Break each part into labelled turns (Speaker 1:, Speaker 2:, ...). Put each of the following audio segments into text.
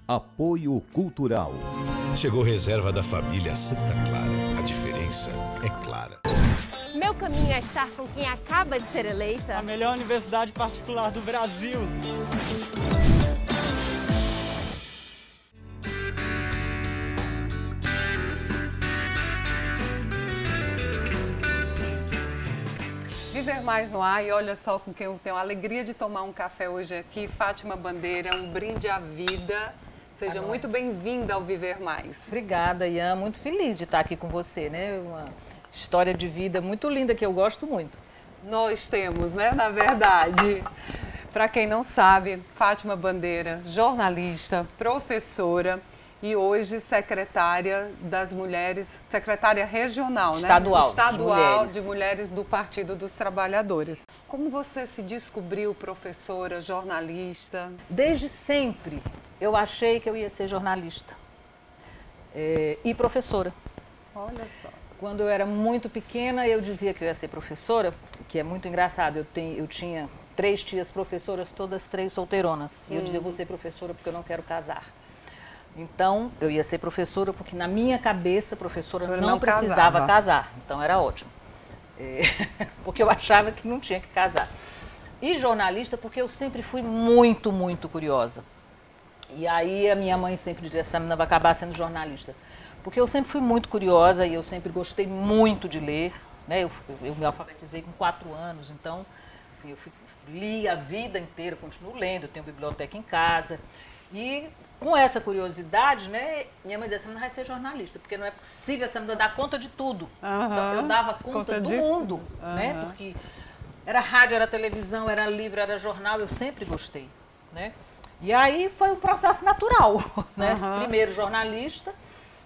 Speaker 1: Apoio Cultural.
Speaker 2: Chegou reserva da família Santa Clara. A diferença é clara.
Speaker 3: Meu caminho é estar com quem acaba de ser eleita.
Speaker 4: A melhor universidade particular do Brasil.
Speaker 5: Viver Mais no ar, e olha só com quem eu tenho a alegria de tomar um café hoje aqui, Fátima Bandeira, um brinde à vida. Seja muito bem-vinda ao Viver Mais.
Speaker 6: Obrigada, Ian. Muito feliz de estar aqui com você, né? Uma história de vida muito linda que eu gosto muito.
Speaker 5: Nós temos, né, na verdade. Para quem não sabe, Fátima Bandeira, jornalista, professora e hoje secretária das mulheres, secretária regional,
Speaker 6: estadual,
Speaker 5: né? Estadual
Speaker 6: de
Speaker 5: mulheres do Partido dos Trabalhadores. Como você se descobriu professora, jornalista?
Speaker 6: Desde sempre eu achei que eu ia ser jornalista e professora.
Speaker 5: Olha só.
Speaker 6: Quando eu era muito pequena, eu dizia que eu ia ser professora, que é muito engraçado. Eu tinha 3 tias professoras, todas 3 solteironas. E eu dizia, eu vou ser professora porque eu não quero casar. Então, eu ia ser professora porque na minha cabeça, professora não precisava casar. Então, era ótimo. Porque eu achava que não tinha que casar. E jornalista porque eu sempre fui muito, muito curiosa. E aí a minha mãe sempre dizia, essa menina vai acabar sendo jornalista. Porque eu sempre fui muito curiosa e eu sempre gostei muito de ler. Né? Eu me alfabetizei com 4 anos, então assim, li a vida inteira, continuo lendo, eu tenho biblioteca em casa. E com essa curiosidade, né, minha mãe dizia, essa menina vai ser jornalista, porque não é possível essa menina dar conta de tudo. Então, eu dava conta do mundo, né? Porque era rádio, era televisão, era livro, era jornal, eu sempre gostei, né? E aí foi um processo natural, né? Primeiro jornalista,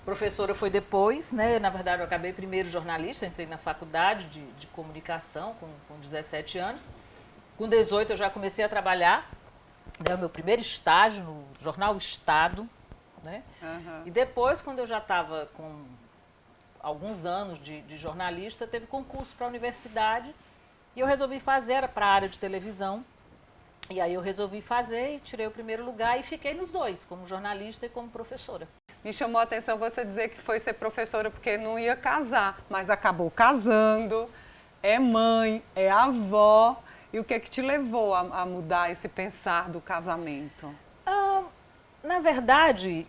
Speaker 6: professora foi depois, né? Na verdade, eu acabei primeiro jornalista, entrei na faculdade de comunicação com 17 anos. Com 18 eu já comecei a trabalhar, né, o meu primeiro estágio no jornal Estado, né? E depois, quando eu já estava com alguns anos de jornalista, teve concurso para a universidade e eu resolvi fazer, era para a área de televisão. E aí eu resolvi fazer e tirei o primeiro lugar e fiquei nos dois, como jornalista e como professora.
Speaker 5: Me chamou a atenção você dizer que foi ser professora porque não ia casar, mas acabou casando, é mãe, é avó. E o que é que te levou a mudar esse pensar do casamento?
Speaker 6: Na verdade,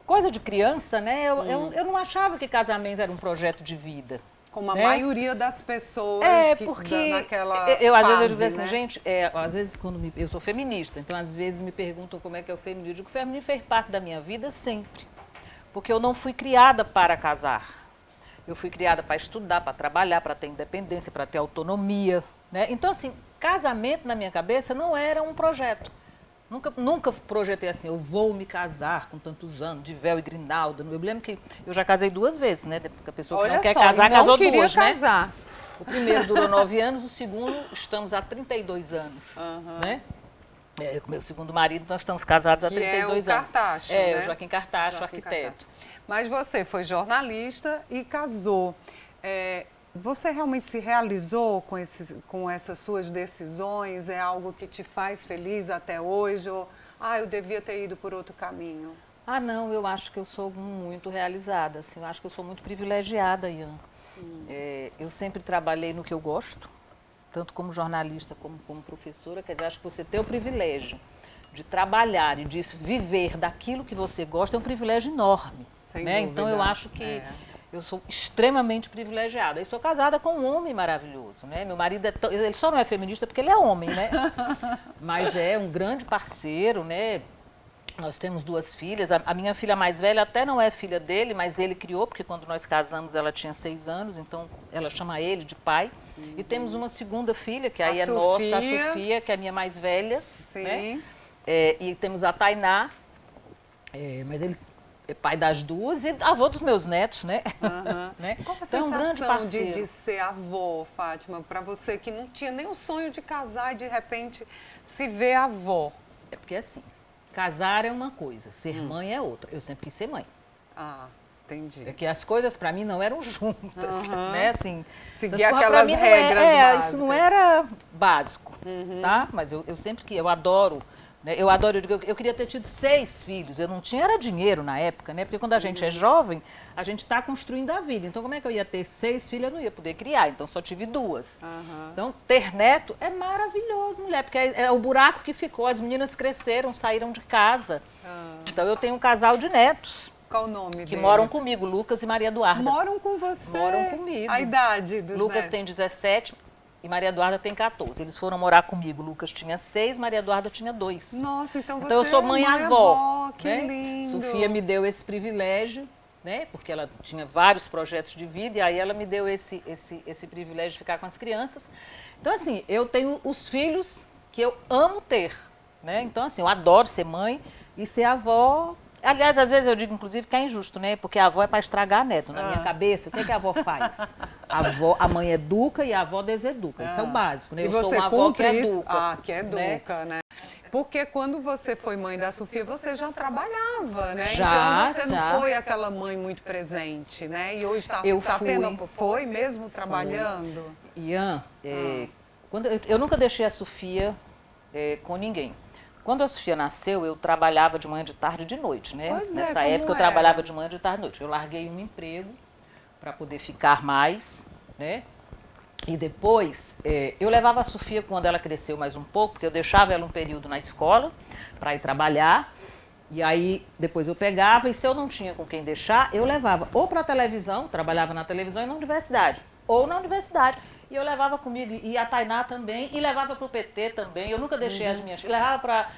Speaker 6: coisa de criança, né? Eu não achava que casamento era um projeto de vida.
Speaker 5: Como a maioria das pessoas
Speaker 6: porque
Speaker 5: naquela
Speaker 6: às vezes eu digo assim, né? Gente, às vezes eu sou feminista, então às vezes me perguntam como é que é o feminino. Eu digo que o feminino fez parte da minha vida sempre. Porque eu não fui criada para casar. Eu fui criada para estudar, para trabalhar, para ter independência, para ter autonomia, né? Então, assim, casamento na minha cabeça não era um projeto. Nunca projetei assim, eu vou me casar com tantos anos, de véu e grinalda. Eu me lembro que eu já casei 2 vezes, né? Porque a pessoa que não quer casar, casou 2, né? O primeiro durou 9 anos, o segundo estamos há 32 anos, né? Com meu segundo marido, nós estamos casados há 32 anos.
Speaker 5: Cartacho,
Speaker 6: né?
Speaker 5: O
Speaker 6: Joaquim Cartacho, arquiteto.
Speaker 5: Mas você foi jornalista e casou. Você realmente se realizou com essas suas decisões? É algo que te faz feliz até hoje? Ou, eu devia ter ido por outro caminho?
Speaker 6: Não, eu acho que eu sou muito realizada. Assim, eu acho que eu sou muito privilegiada, Ian. Eu sempre trabalhei no que eu gosto, tanto como jornalista como professora. Quer dizer, acho que você ter o privilégio de trabalhar e de viver daquilo que você gosta é um privilégio enorme. Né? Então, eu acho que eu sou extremamente privilegiada. E sou casada com um homem maravilhoso, né? Meu marido ele só não é feminista porque ele é homem, né? Mas é um grande parceiro, né? Nós temos 2 filhas. A minha filha mais velha até não é filha dele, mas ele criou, porque quando nós casamos ela tinha 6 anos, então ela chama ele de pai. E temos uma segunda filha, que aí é nossa, a Sofia, que é a minha mais velha.
Speaker 5: Sim.
Speaker 6: Né? E temos a Tainá, mas ele é pai das 2 e avô dos meus netos, né? Né?
Speaker 5: Qual a
Speaker 6: então,
Speaker 5: sensação de ser avó, Fátima, para você que não tinha nem o sonho de casar e de repente se ver avó?
Speaker 6: É porque assim, casar é uma coisa, ser mãe é outra. Eu sempre quis ser mãe.
Speaker 5: Entendi.
Speaker 6: É que as coisas para mim não eram juntas, né? Assim,
Speaker 5: seguir aquelas regras básicas.
Speaker 6: Isso não era básico, tá? Mas eu sempre que eu adoro né? Eu adoro, eu queria ter tido 6 filhos, eu não tinha era dinheiro na época, né? Porque quando a gente é jovem, a gente está construindo a vida. Então, como é que eu ia ter 6 filhos? Eu não ia poder criar, então só tive 2. Então, ter neto é maravilhoso, mulher, porque é o buraco que ficou, as meninas cresceram, saíram de casa. Então, eu tenho um casal de netos.
Speaker 5: Qual o nome
Speaker 6: Que
Speaker 5: deles?
Speaker 6: moram comigo, Lucas e Maria Eduarda.
Speaker 5: Moram com você?
Speaker 6: Moram comigo.
Speaker 5: A idade dos
Speaker 6: Lucas
Speaker 5: netos?
Speaker 6: tem 17 e Maria Eduarda tem 14. Eles foram morar comigo. Lucas tinha 6, Maria Eduarda tinha 2.
Speaker 5: Nossa, então você
Speaker 6: Então eu sou mãe-avó.
Speaker 5: Que
Speaker 6: né?
Speaker 5: lindo.
Speaker 6: Sofia me deu esse privilégio, né? Porque ela tinha vários projetos de vida e aí ela me deu esse privilégio de ficar com as crianças. Então, assim, eu tenho os filhos que eu amo ter, né? Então, assim, eu adoro ser mãe e ser avó. Aliás, às vezes eu digo, inclusive, que é injusto, né? Porque a avó é para estragar neto. Na minha cabeça, o que a avó faz? A mãe educa e a avó deseduca. Isso é o básico, né?
Speaker 5: E
Speaker 6: Eu sou
Speaker 5: você
Speaker 6: uma avó que
Speaker 5: cumpre isso?
Speaker 6: educa.
Speaker 5: Ah, que educa, né? Porque quando você foi mãe da Sofia, você já trabalhava, né?
Speaker 6: Já,
Speaker 5: então você
Speaker 6: já.
Speaker 5: não foi aquela mãe muito presente, né? E hoje está
Speaker 6: fui.
Speaker 5: tendo... Foi mesmo trabalhando?
Speaker 6: Ian, quando eu nunca deixei a Sofia com ninguém. Quando a Sofia nasceu, eu trabalhava de manhã, de tarde e de noite, né?
Speaker 5: Pois é,
Speaker 6: Nessa
Speaker 5: como
Speaker 6: época eu
Speaker 5: era?
Speaker 6: trabalhava de manhã, de tarde e de noite. Eu larguei um emprego para poder ficar mais, né? E depois, eu levava a Sofia quando ela cresceu mais um pouco, porque eu deixava ela um período na escola para ir trabalhar. E aí, depois eu pegava e se eu não tinha com quem deixar, eu levava ou para a televisão, trabalhava na televisão e na universidade, ou na universidade. E eu levava comigo, e a Tainá também, e levava para o PT também. Eu nunca deixei as minhas filhas. Levava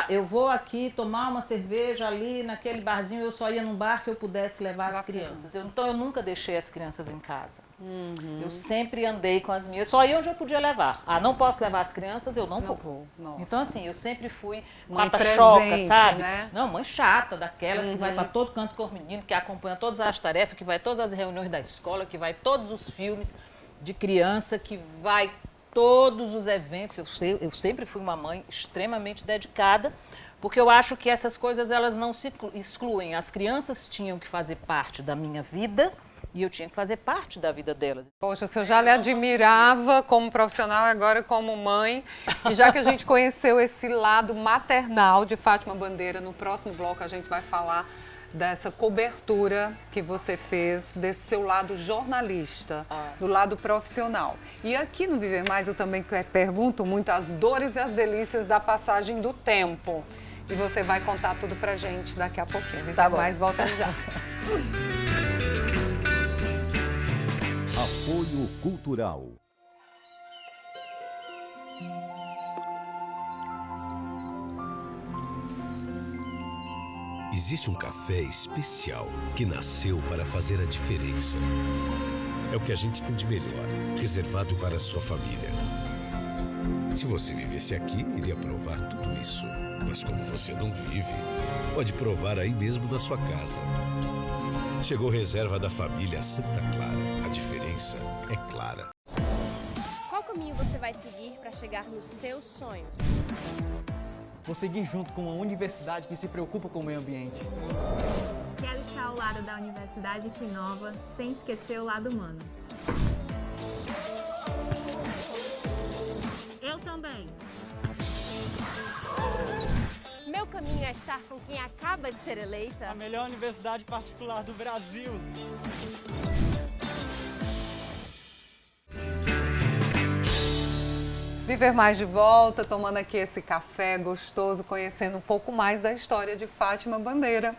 Speaker 6: eu vou aqui tomar uma cerveja ali naquele barzinho, eu só ia num bar que eu pudesse levar as crianças. Então eu nunca deixei as crianças em casa. Eu sempre andei com as minhas, só ia onde eu podia levar. Ah, não posso levar as crianças, eu não vou.
Speaker 5: Nossa.
Speaker 6: Então assim, eu sempre fui
Speaker 5: Mãe
Speaker 6: pata-choca,
Speaker 5: presente,
Speaker 6: sabe?
Speaker 5: né?
Speaker 6: Não, mãe chata, daquelas que vai para todo canto com os meninos, que acompanha todas as tarefas, que vai a todas as reuniões da escola, que vai a todos os filmes de criança, que vai todos os eventos. Eu sempre fui uma mãe extremamente dedicada, porque eu acho que essas coisas elas não se excluem. As crianças tinham que fazer parte da minha vida e eu tinha que fazer parte da vida delas.
Speaker 5: Poxa, se eu já lhe admirava como profissional, agora como mãe, e já que a gente conheceu esse lado maternal de Fátima Bandeira, no próximo bloco a gente vai falar dessa cobertura que você fez, desse seu lado jornalista, do lado profissional. E aqui no Viver Mais eu também pergunto muito as dores e as delícias da passagem do tempo. E você vai contar tudo pra gente daqui a pouquinho. Viver Mais volta já.
Speaker 1: Apoio Cultural.
Speaker 2: Existe um café especial que nasceu para fazer a diferença. É o que a gente tem de melhor, reservado para a sua família. Se você vivesse aqui, iria provar tudo isso. Mas como você não vive, pode provar aí mesmo na sua casa. Chegou reserva da família Santa Clara. A diferença é clara.
Speaker 3: Qual caminho você vai seguir para chegar nos seus sonhos?
Speaker 4: Vou seguir junto com uma universidade que se preocupa com o meio ambiente.
Speaker 7: Quero estar ao lado da universidade que inova, sem esquecer o lado humano. Eu também.
Speaker 3: Meu caminho é estar com quem acaba de ser eleita.
Speaker 4: A melhor universidade particular do Brasil.
Speaker 5: Viver Mais de volta, tomando aqui esse café gostoso, conhecendo um pouco mais da história de Fátima Bandeira.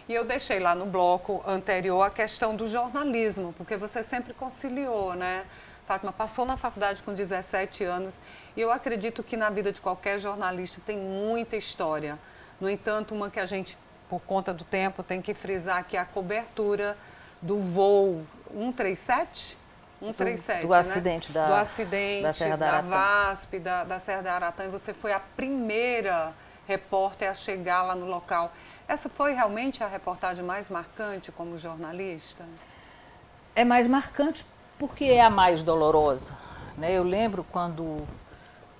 Speaker 5: E eu deixei lá no bloco anterior a questão do jornalismo, porque você sempre conciliou, né? Fátima passou na faculdade com 17 anos e eu acredito que na vida de qualquer jornalista tem muita história. No entanto, uma que a gente, por conta do tempo, tem que frisar que é a cobertura do voo 137? 137,
Speaker 6: do
Speaker 5: né?
Speaker 6: acidente
Speaker 5: do acidente,
Speaker 6: da Serra da Aratã.
Speaker 5: VASP, da Serra da Aratã, e você foi a primeira repórter a chegar lá no local. Essa foi realmente a reportagem mais marcante como jornalista?
Speaker 6: É mais marcante porque é a mais dolorosa, né? Eu lembro quando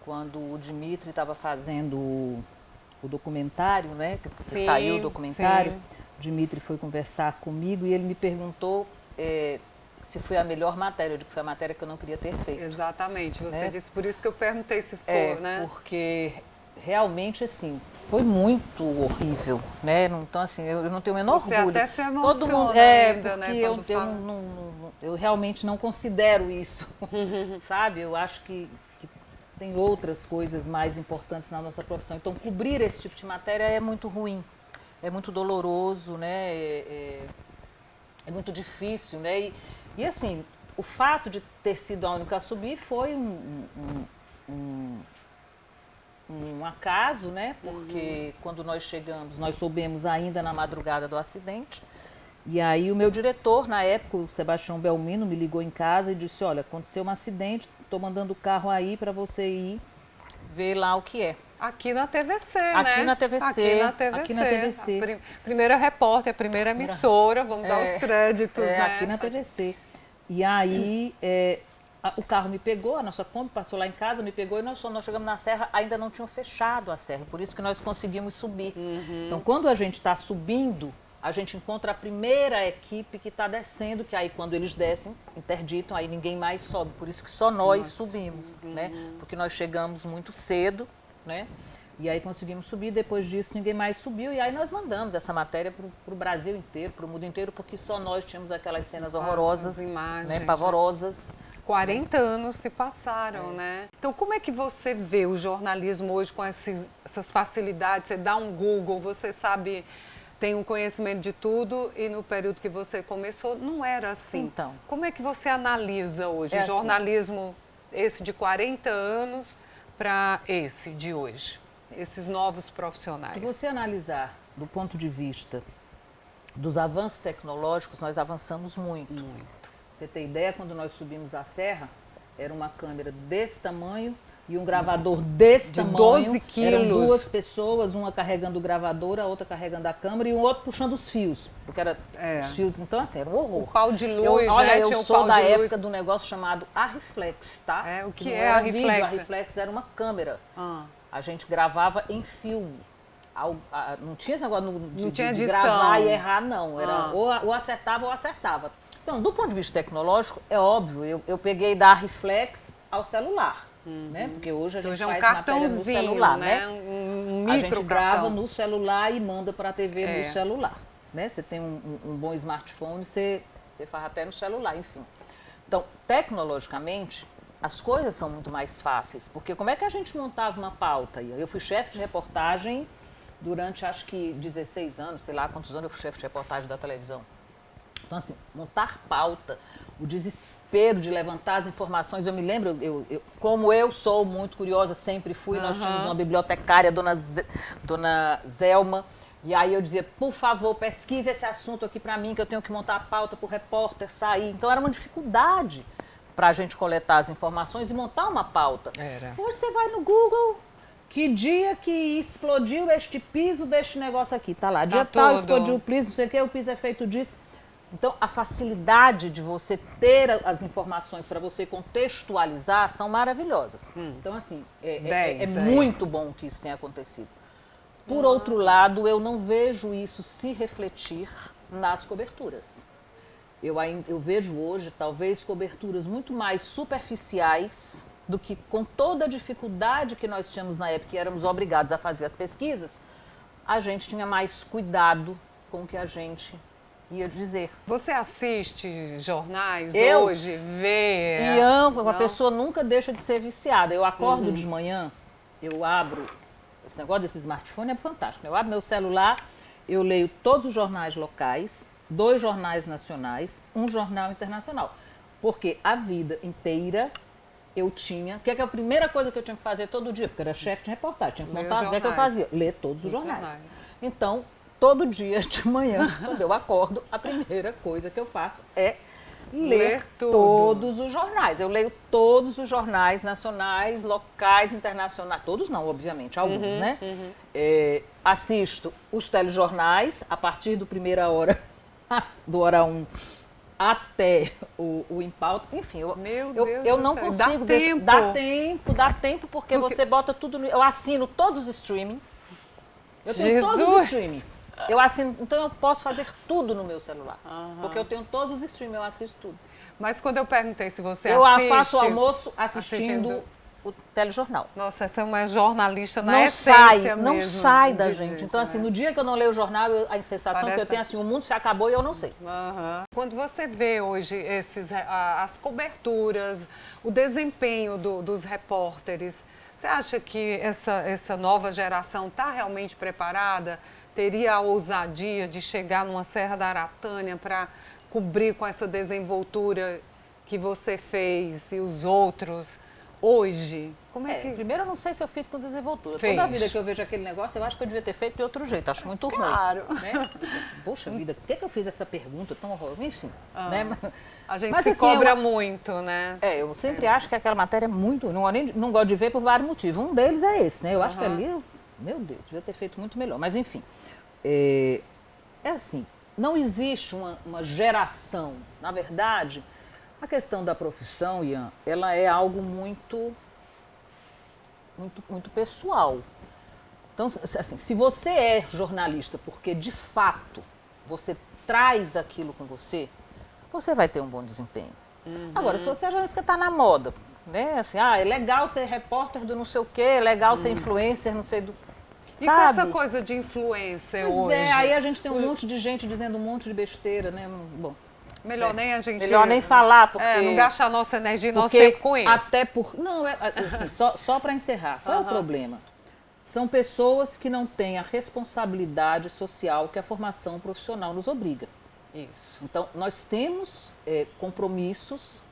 Speaker 6: o Dimitri estava fazendo o documentário, né? Que
Speaker 5: Sim,
Speaker 6: saiu o documentário,
Speaker 5: sim.
Speaker 6: o Dimitri foi conversar comigo e ele me perguntou se foi a melhor matéria. Eu digo que foi a matéria que eu não queria ter feito.
Speaker 5: Exatamente, você
Speaker 6: né?
Speaker 5: disse, por isso que eu perguntei se foi, né?
Speaker 6: Porque realmente, assim, foi muito horrível, né? Então, assim, eu não tenho o menor
Speaker 5: Você
Speaker 6: orgulho.
Speaker 5: até se emociona
Speaker 6: ainda,
Speaker 5: né,
Speaker 6: porque
Speaker 5: quando fala.
Speaker 6: eu realmente não considero isso, sabe? Eu acho que tem outras coisas mais importantes na nossa profissão. Então, cobrir esse tipo de matéria é muito ruim, é muito doloroso, né? É muito difícil, né? E assim, o fato de ter sido a única a subir foi um acaso, né? Porque quando nós chegamos, nós soubemos ainda na madrugada do acidente. E aí o meu diretor, na época, o Sebastião Belmino, me ligou em casa e disse, olha, aconteceu um acidente, estou mandando o carro aí para você ir ver lá o que é.
Speaker 5: Aqui na TVC, né?
Speaker 6: Aqui na TVC.
Speaker 5: Aqui na TVC. Primeira repórter, a primeira emissora, vamos dar os créditos, né?
Speaker 6: Aqui na TVC. E aí o carro me pegou, a nossa Kombi passou lá em casa, me pegou e nós chegamos na serra, ainda não tinham fechado a serra, por isso que nós conseguimos subir. Então, quando a gente está subindo, a gente encontra a primeira equipe que está descendo, que aí quando eles descem, interditam, aí ninguém mais sobe, por isso que só nós subimos, né? Porque nós chegamos muito cedo, né? E aí conseguimos subir, depois disso ninguém mais subiu, e aí nós mandamos essa matéria para o Brasil inteiro, para o mundo inteiro, porque só nós tínhamos aquelas cenas horrorosas,
Speaker 5: imagens,
Speaker 6: né, pavorosas.
Speaker 5: 40 anos se passaram, né? Então, como é que você vê o jornalismo hoje com essas facilidades? Você dá um Google, você sabe, tem um conhecimento de tudo, e no período que você começou, não era assim.
Speaker 6: Então.
Speaker 5: Como é que você analisa hoje o
Speaker 6: assim.
Speaker 5: jornalismo, esse de 40 anos, para esse de hoje? Esses novos profissionais.
Speaker 6: Se você analisar do ponto de vista dos avanços tecnológicos, nós avançamos muito. Você tem ideia, quando nós subimos a serra, era uma câmera desse tamanho e um gravador desse tamanho.
Speaker 5: 12 quilos.
Speaker 6: Eram duas pessoas, uma carregando o gravador, a outra carregando a câmera e o outro puxando os fios. Porque era os fios, então assim, era um horror.
Speaker 5: O pau de luz,
Speaker 6: eu sou da época do negócio chamado Arriflex, tá?
Speaker 5: O que
Speaker 6: não
Speaker 5: é
Speaker 6: era
Speaker 5: Arriflex?
Speaker 6: vídeo, Arriflex era uma câmera. A gente gravava em filme. Não tinha esse negócio de gravar e errar, não. Era ou acertava ou acertava. Então, do ponto de vista tecnológico, é óbvio, eu peguei da Arriflex ao celular, né? Porque hoje a gente faz matéria no celular, né?
Speaker 5: Um
Speaker 6: a gente grava
Speaker 5: cartão.
Speaker 6: no celular e manda para a TV no celular, né? Você tem um bom smartphone, você faz até no celular, enfim. Então, tecnologicamente, as coisas são muito mais fáceis, porque como é que a gente montava uma pauta? Eu fui chefe de reportagem durante, acho que 16 anos, sei lá quantos anos eu fui chefe de reportagem da televisão. Então, assim, montar pauta, o desespero de levantar as informações. Eu me lembro, como eu sou muito curiosa, sempre fui, nós tínhamos uma bibliotecária, dona Zelma, e aí eu dizia, por favor, pesquise esse assunto aqui para mim, que eu tenho que montar a pauta para o repórter sair. Então, era uma dificuldade para a gente coletar as informações e montar uma pauta. Hoje você vai no Google, que dia que explodiu este piso deste negócio aqui, tá lá, dia tal, explodiu o piso, não sei o que, o piso é feito disso. Então, a facilidade de você ter as informações para você contextualizar são maravilhosas. Então, assim, é muito bom que isso tenha acontecido. Por outro lado, eu não vejo isso se refletir nas coberturas. Eu vejo hoje, talvez, coberturas muito mais superficiais do que, com toda a dificuldade que nós tínhamos na época, que éramos obrigados a fazer as pesquisas, a gente tinha mais cuidado com o que a gente ia dizer.
Speaker 5: Você assiste jornais hoje, vê?
Speaker 6: E amo, uma pessoa nunca deixa de ser viciada. Eu acordo de manhã, eu abro, esse negócio desse smartphone é fantástico. Eu abro meu celular, eu leio todos os jornais locais, 2 jornais nacionais, 1 jornal internacional. Porque a vida inteira eu tinha... O que é a primeira coisa que eu tinha que fazer todo dia? Porque eu era chefe de reportagem, tinha que montar... O que é que eu fazia? Ler todos os jornais. Então, todo dia de manhã, quando eu acordo, a primeira coisa que eu faço é ler todos os jornais. Eu leio todos os jornais nacionais, locais, internacionais. Todos não, obviamente, alguns, né? Assisto os telejornais, a partir do Primeira Hora, do Hora 1, até o Em Pauta. Enfim, eu não consigo deixar... Dá tempo, porque você bota tudo... Eu assino todos os streaming. Eu tenho todos os streaming. Eu assino, então eu posso fazer tudo no meu celular. Porque eu tenho todos os streams, eu assisto tudo.
Speaker 5: Mas quando eu perguntei se você
Speaker 6: assiste... Eu faço o almoço assistindo o telejornal.
Speaker 5: Nossa, essa é uma jornalista na
Speaker 6: Não
Speaker 5: essência
Speaker 6: sai,
Speaker 5: mesmo.
Speaker 6: não sai da
Speaker 5: de
Speaker 6: gente.
Speaker 5: jeito,
Speaker 6: Então, assim,
Speaker 5: né?
Speaker 6: no dia que eu não leio o jornal, a sensação
Speaker 5: Parece
Speaker 6: que eu tenho assim, o mundo se acabou e eu não sei.
Speaker 5: Aham. Quando você vê hoje as coberturas, o desempenho dos repórteres, você acha que essa nova geração está realmente preparada? Teria a ousadia de chegar numa Serra da Aratânia para cobrir com essa desenvoltura que você fez e os outros hoje? Como é que...
Speaker 6: Primeiro, eu não sei se eu fiz com desenvoltura.
Speaker 5: Fez.
Speaker 6: Toda vida que eu vejo aquele negócio, eu acho que eu devia ter feito de outro jeito. Acho muito ruim.
Speaker 5: Claro.
Speaker 6: Né? Poxa vida, por que eu fiz essa pergunta tão horrorosa? Enfim. Né?
Speaker 5: A gente
Speaker 6: Mas,
Speaker 5: se
Speaker 6: assim,
Speaker 5: cobra muito, né?
Speaker 6: Eu sempre acho que aquela matéria é muito... Não gosto de ver por vários motivos. Um deles é esse, né? Eu acho que ali, meu Deus, devia ter feito muito melhor. Mas, enfim, é assim, não existe uma geração. Na verdade, a questão da profissão, Ian, ela é algo muito pessoal. Então, assim, se você é jornalista porque, de fato, você traz aquilo com você, você vai ter um bom desempenho. Agora, se você é jornalista porque está na moda, né? Assim, é legal ser repórter do não sei o quê, é legal ser influencer, não sei do...
Speaker 5: E
Speaker 6: sabe?
Speaker 5: com essa coisa de influencer
Speaker 6: Pois
Speaker 5: hoje?
Speaker 6: aí a gente tem um monte de gente dizendo um monte de besteira, né? Bom,
Speaker 5: Melhor nem a gente...
Speaker 6: melhor nem falar, porque...
Speaker 5: não gastar nossa energia e nosso
Speaker 6: porque
Speaker 5: tempo com isso.
Speaker 6: até por... Não, assim, só para encerrar. Qual é o problema? São pessoas que não têm a responsabilidade social que a formação profissional nos obriga.
Speaker 5: Isso.
Speaker 6: Então, nós temos compromissos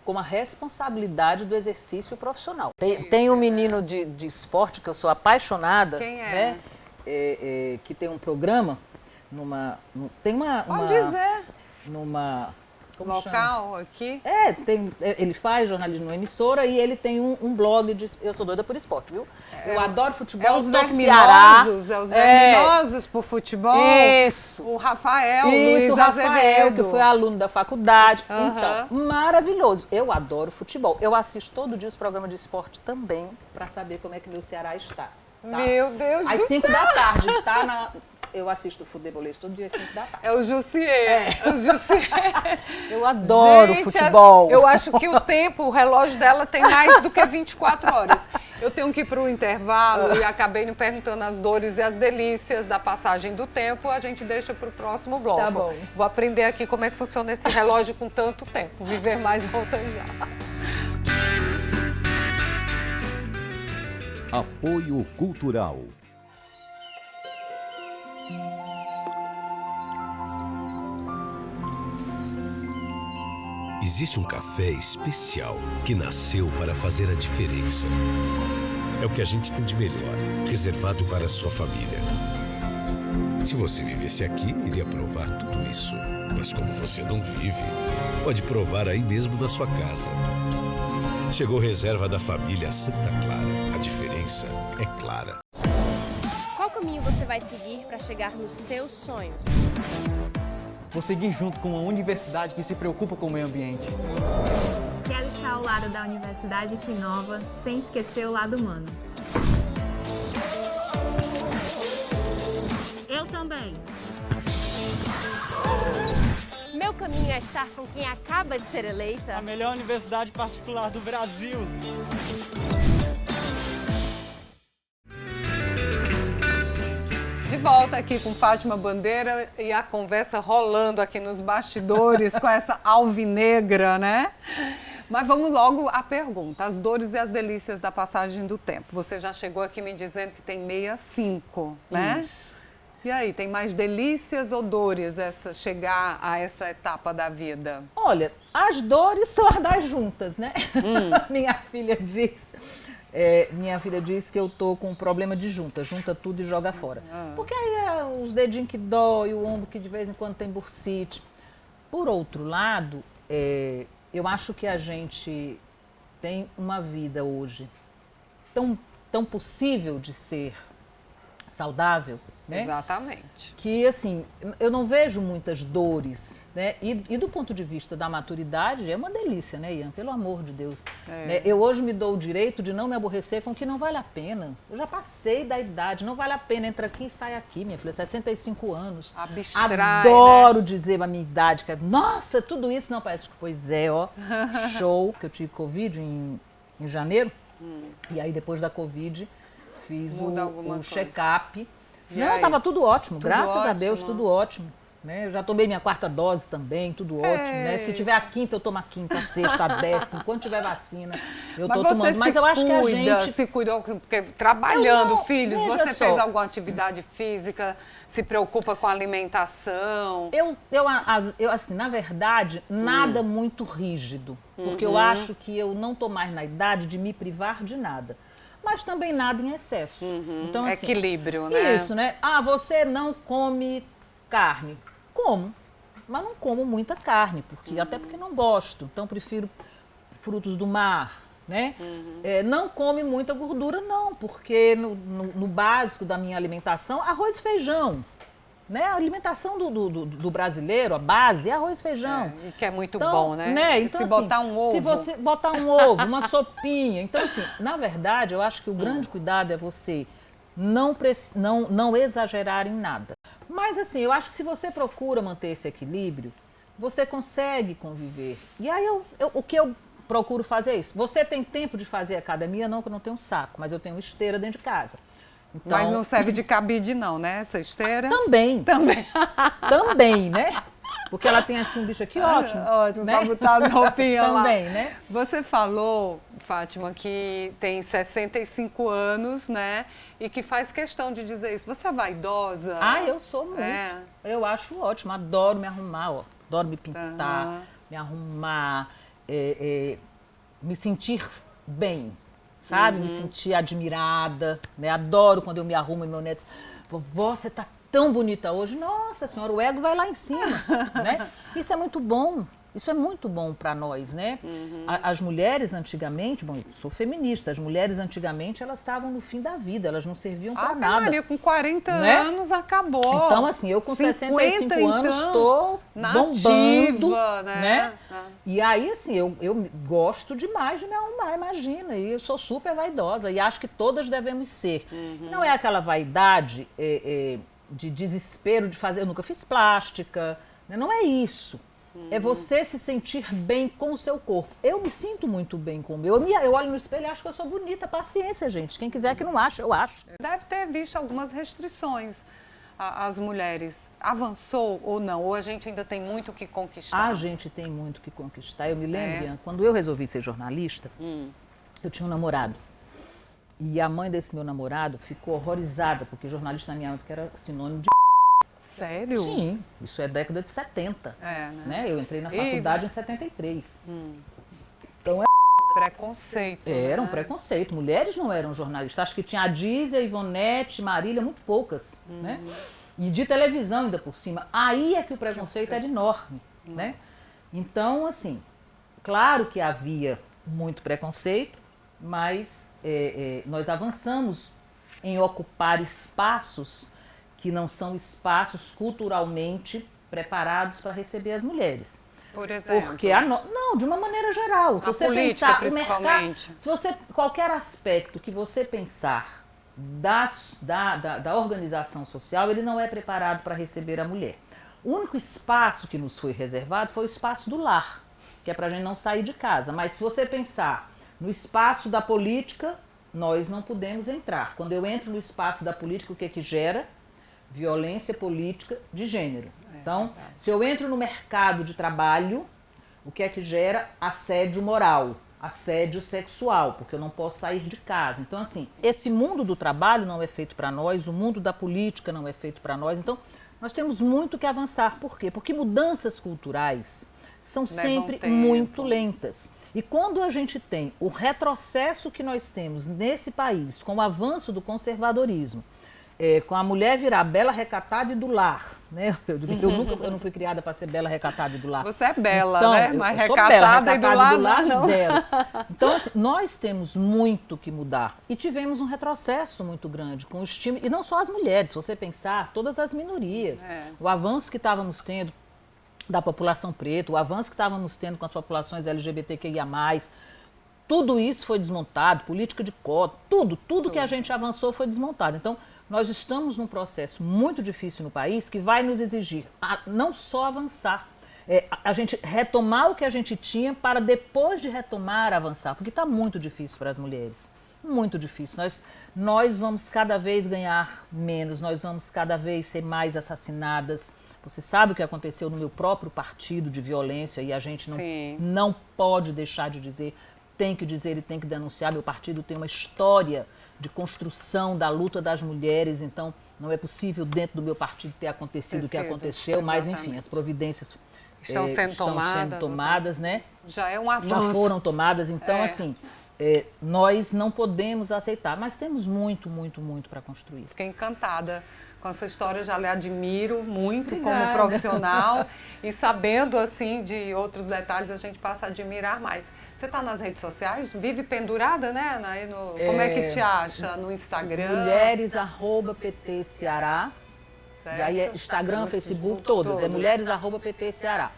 Speaker 6: com a responsabilidade do exercício profissional. Tem um menino de esporte que eu sou apaixonada,
Speaker 5: Quem é?
Speaker 6: Né? Que tem um programa tem uma
Speaker 5: Pode dizer.
Speaker 6: numa como chama?
Speaker 5: Local aqui?
Speaker 6: Ele faz jornalismo numa emissora e ele tem um blog de... Eu sou doida por esporte, viu? Eu adoro futebol,
Speaker 5: os
Speaker 6: do Ceará.
Speaker 5: verminosos, verminosos por futebol.
Speaker 6: Isso.
Speaker 5: O Rafael,
Speaker 6: Isso,
Speaker 5: Luiz
Speaker 6: o Rafael,
Speaker 5: Azevedo.
Speaker 6: que foi aluno da faculdade.
Speaker 5: Aham.
Speaker 6: Então, maravilhoso. Eu adoro futebol. Eu assisto todo dia os programas de esporte também, para saber como é que meu Ceará está. Tá?
Speaker 5: Meu Deus
Speaker 6: Às
Speaker 5: do
Speaker 6: 5 da tarde, tá? Eu assisto futebolês todo dia às 5 da tarde.
Speaker 5: É o Jussier. É o Jussier.
Speaker 6: Eu adoro
Speaker 5: Gente,
Speaker 6: futebol.
Speaker 5: Eu acho que o relógio dela tem mais do que 24 horas. Eu tenho que ir para o intervalo e acabei me perguntando as dores e as delícias da passagem do tempo. A gente deixa para o próximo bloco.
Speaker 6: Tá bom.
Speaker 5: Vou aprender aqui como é que funciona esse relógio com tanto tempo. Viver mais, volta já.
Speaker 1: Apoio Cultural.
Speaker 2: Existe um café especial que nasceu para fazer a diferença. É o que a gente tem de melhor, reservado para a sua família. Se você vivesse aqui, iria provar tudo isso. Mas como você não vive, pode provar aí mesmo na sua casa. Chegou reserva da família Santa Clara. A diferença é clara.
Speaker 3: Qual caminho você vai seguir para chegar nos seus sonhos?
Speaker 4: Vou seguir junto com uma universidade que se preocupa com o meio ambiente.
Speaker 7: Quero estar ao lado da Universidade que inova, sem esquecer o lado humano. Eu também.
Speaker 3: Meu caminho é estar com quem acaba de ser eleita.
Speaker 8: A melhor universidade particular do Brasil.
Speaker 5: De volta aqui com Fátima Bandeira e a conversa rolando aqui nos bastidores com essa alvinegra, né? Mas vamos logo à pergunta, as dores e as delícias da passagem do tempo. Você já chegou aqui me dizendo que tem 65, né?
Speaker 6: Isso.
Speaker 5: E aí, tem mais delícias ou dores chegar a essa etapa da vida?
Speaker 6: Olha, as dores são as das juntas, né? Minha filha diz que eu tô com um problema de junta tudo e joga fora. Porque aí é os dedinhos que dói, o ombro que de vez em quando tem bursite. Por outro lado, eu acho que a gente tem uma vida hoje tão possível de ser saudável, né?
Speaker 5: Exatamente.
Speaker 6: Que, assim, eu não vejo muitas dores, né? E do ponto de vista da maturidade, é uma delícia, né, Ian? Pelo amor de Deus. Né? Eu hoje me dou o direito de não me aborrecer com o que não vale a pena. Eu já passei da idade, não vale a pena. Entra aqui e sai aqui, minha filha, 65 anos.
Speaker 5: Abstrai,
Speaker 6: Adoro
Speaker 5: né?
Speaker 6: dizer a minha idade, que nossa, tudo isso não parece. Pois é, ó, show, que eu tive Covid em janeiro. E aí, depois da Covid, fiz
Speaker 5: Muda alguma
Speaker 6: o
Speaker 5: coisa.
Speaker 6: check-up.
Speaker 5: E
Speaker 6: Não,
Speaker 5: aí?
Speaker 6: estava tudo ótimo,
Speaker 5: Tudo
Speaker 6: graças a Deus,
Speaker 5: ótimo.
Speaker 6: tudo ótimo. Né? Eu já tomei minha 4ª dose também, tudo ótimo. Né? Se tiver a 5ª, eu tomo a 5ª, a 6ª, a 10ª. Enquanto tiver vacina, eu
Speaker 5: Mas
Speaker 6: tô
Speaker 5: você
Speaker 6: tomando. Mas
Speaker 5: se
Speaker 6: eu acho que a
Speaker 5: cuida,
Speaker 6: gente...
Speaker 5: se cuidou, porque trabalhando,
Speaker 6: Eu não-
Speaker 5: filhos,
Speaker 6: veja
Speaker 5: você
Speaker 6: só.
Speaker 5: fez alguma atividade física, se preocupa com a alimentação?
Speaker 6: Eu, assim, na verdade, nada muito rígido. Porque eu acho que eu não tô mais na idade de me privar de nada. Mas também nada em excesso. Então, assim,
Speaker 5: Equilíbrio, né?
Speaker 6: isso, né? Ah, você não come carne. Como, mas não como muita carne, até porque não gosto. Então, prefiro frutos do mar, né? Não come muita gordura, não, porque no básico da minha alimentação, arroz e feijão. Né? A alimentação do brasileiro, a base, é arroz e feijão.
Speaker 5: E que é muito
Speaker 6: Então,
Speaker 5: bom, né?
Speaker 6: Então,
Speaker 5: se
Speaker 6: assim,
Speaker 5: botar um ovo.
Speaker 6: Se você botar um ovo, uma sopinha. Então, assim, na verdade, eu acho que o grande cuidado é você não exagerar em nada. Mas, assim, eu acho que se você procura manter esse equilíbrio, você consegue conviver. E aí, o que eu procuro fazer é isso. Você tem tempo de fazer academia? Não, que eu não tenho saco, mas eu tenho esteira dentro de casa. Então,
Speaker 5: Mas não serve de cabide não, né? Essa esteira.
Speaker 6: Também.
Speaker 5: Também.
Speaker 6: Também, né? Porque ela tem assim um bicho aqui ótimo.
Speaker 5: Ótimo,
Speaker 6: né?
Speaker 5: pra botar as roupinhas lá.
Speaker 6: Também, né?
Speaker 5: Você falou, Fátima, que tem 65 anos, né? E que faz questão de dizer isso. Você é vaidosa?
Speaker 6: Ah, eu sou muito.
Speaker 5: É.
Speaker 6: Eu acho ótimo. Adoro me arrumar, ó. Adoro me pintar, me arrumar, me sentir bem. Sabe? Me sentir admirada, né? Adoro quando eu me arrumo e meu neto diz, vovó, você tá tão bonita hoje. Nossa senhora, o ego vai lá em cima, né? Isso é muito bom. Isso é muito bom para nós, né? As mulheres antigamente, bom, eu sou feminista, as mulheres antigamente, elas estavam no fim da vida, elas não serviam para nada.
Speaker 5: Maria, com 40
Speaker 6: né?
Speaker 5: anos acabou.
Speaker 6: Então, assim, eu com 65 anos
Speaker 5: então,
Speaker 6: estou bombando, né? E aí, assim, eu gosto demais de me arrumar, imagina, e eu sou super vaidosa e acho que todas devemos ser. Não é aquela vaidade de desespero de fazer, eu nunca fiz plástica, né? Não é isso. É você se sentir bem com o seu corpo. Eu me sinto muito bem com o meu. Eu olho no espelho e acho que eu sou bonita. Paciência, gente. Quem quiser que não ache, eu acho.
Speaker 5: Deve ter visto algumas restrições às mulheres. Avançou ou não? Ou a gente ainda tem muito o que conquistar?
Speaker 6: A gente tem muito o que conquistar. Eu me lembro, Bianca, quando eu resolvi ser jornalista, eu tinha um namorado. E a mãe desse meu namorado ficou horrorizada, porque jornalista na minha época era sinônimo de...
Speaker 5: Sério?
Speaker 6: Sim, isso é década de 70. Né? Eu entrei na faculdade em 73. Então
Speaker 5: preconceito.
Speaker 6: Era um preconceito. Mulheres não eram jornalistas. Acho que tinha a Dízia, Ivonete, Marília, muito poucas. Né? E de televisão ainda por cima. Aí é que o preconceito era enorme. Né? Então, assim, claro que havia muito preconceito, mas nós avançamos em ocupar espaços que não são espaços culturalmente preparados para receber as mulheres.
Speaker 5: Por exemplo?
Speaker 6: Porque não, de uma maneira geral. Se você
Speaker 5: política,
Speaker 6: pensar,
Speaker 5: principalmente.
Speaker 6: Se você, qualquer aspecto que você pensar da organização social, ele não é preparado para receber a mulher. O único espaço que nos foi reservado foi o espaço do lar, que é para a gente não sair de casa. Mas se você pensar no espaço da política, nós não podemos entrar. Quando eu entro no espaço da política, o que é que gera? Violência política de gênero. Então, se eu entro no mercado de trabalho, o que é que gera? Assédio moral, assédio sexual, porque eu não posso sair de casa. Então, assim, esse mundo do trabalho não é feito para nós, o mundo da política não é feito para nós. Então, nós temos muito que avançar. Por quê? Porque mudanças culturais são sempre muito lentas. E quando a gente tem o retrocesso que nós temos nesse país, com o avanço do conservadorismo, com a mulher virar bela, recatada e do lar, né? Eu não fui criada para ser bela, recatada e do lar.
Speaker 5: Você é bela,
Speaker 6: então,
Speaker 5: né? Mas
Speaker 6: eu sou bela,
Speaker 5: recatada e do lar, não.
Speaker 6: Zero. Então, assim, nós temos muito que mudar. E tivemos um retrocesso muito grande com o estímulo, e não só as mulheres, se você pensar, todas as minorias. O avanço que estávamos tendo da população preta, o avanço que estávamos tendo com as populações LGBTQIA+, tudo isso foi desmontado, política de cota, tudo que a gente avançou foi desmontado. Então, nós estamos num processo muito difícil no país que vai nos exigir não só avançar, a gente retomar o que a gente tinha para depois de retomar avançar, porque está muito difícil para as mulheres, muito difícil. Nós vamos cada vez ganhar menos, nós vamos cada vez ser mais assassinadas. Você sabe o que aconteceu no meu próprio partido de violência e a gente não pode deixar de dizer, tem que dizer e tem que denunciar. Meu partido tem uma história de construção da luta das mulheres, então não é possível dentro do meu partido ter acontecido o que aconteceu, mas enfim, as providências
Speaker 5: estão sendo tomadas,
Speaker 6: né?
Speaker 5: Já é um avanço.
Speaker 6: Já foram tomadas, então assim, nós não podemos aceitar, mas temos muito, muito, muito para construir.
Speaker 5: Fiquei encantada com essa história, já lhe admiro muito.
Speaker 6: Obrigada.
Speaker 5: Como profissional e sabendo assim de outros detalhes a gente passa a admirar mais. Você está nas redes sociais? Vive pendurada, né? Como é que te acha? No Instagram?
Speaker 6: Mulheres@PT Ceará. Daí é Instagram, Facebook, todas. É Mulheres@PT Ceará.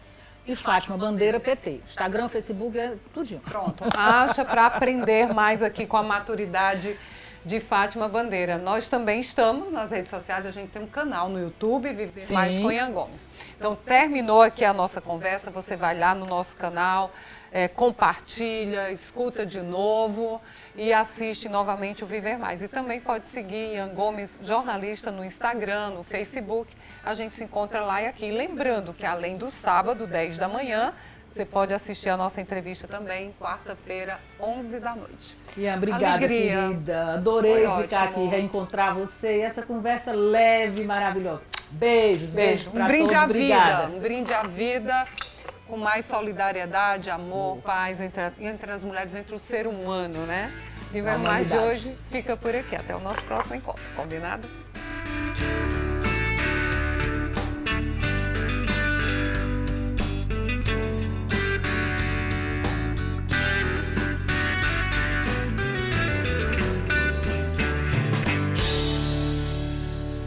Speaker 6: E Fátima Bandeira PT. Instagram, Facebook, é tudinho.
Speaker 5: Pronto. Acha para aprender mais aqui com a maturidade de Fátima Bandeira. Nós também estamos nas redes sociais, a gente tem um canal no YouTube, Viver Mais com Ian Gomes. Então, terminou aqui a nossa conversa, você vai lá no nosso canal, compartilha, escuta de novo e assiste novamente o Viver Mais. E também pode seguir Ian Gomes, jornalista, no Instagram, no Facebook. A gente se encontra lá e aqui. Lembrando que além do sábado, 10 da manhã, você pode assistir a nossa entrevista também, quarta-feira, 11 da noite.
Speaker 6: Ian, obrigada, querida. Adorei ficar aqui, reencontrar você. Essa conversa leve, maravilhosa. Beijos, beijos para todos.
Speaker 5: Obrigada. Um brinde à vida, com mais solidariedade, amor, paz entre as mulheres, entre o ser humano, né? Viver Mais de hoje fica por aqui. Até o nosso próximo encontro. Combinado?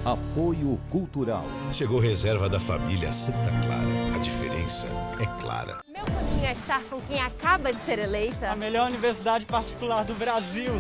Speaker 1: Apoio Cultural.
Speaker 2: Chegou reserva da família Santa Clara. A diferença é clara.
Speaker 3: Meu sonho é estar com quem acaba de ser eleita.
Speaker 8: A melhor universidade particular do Brasil.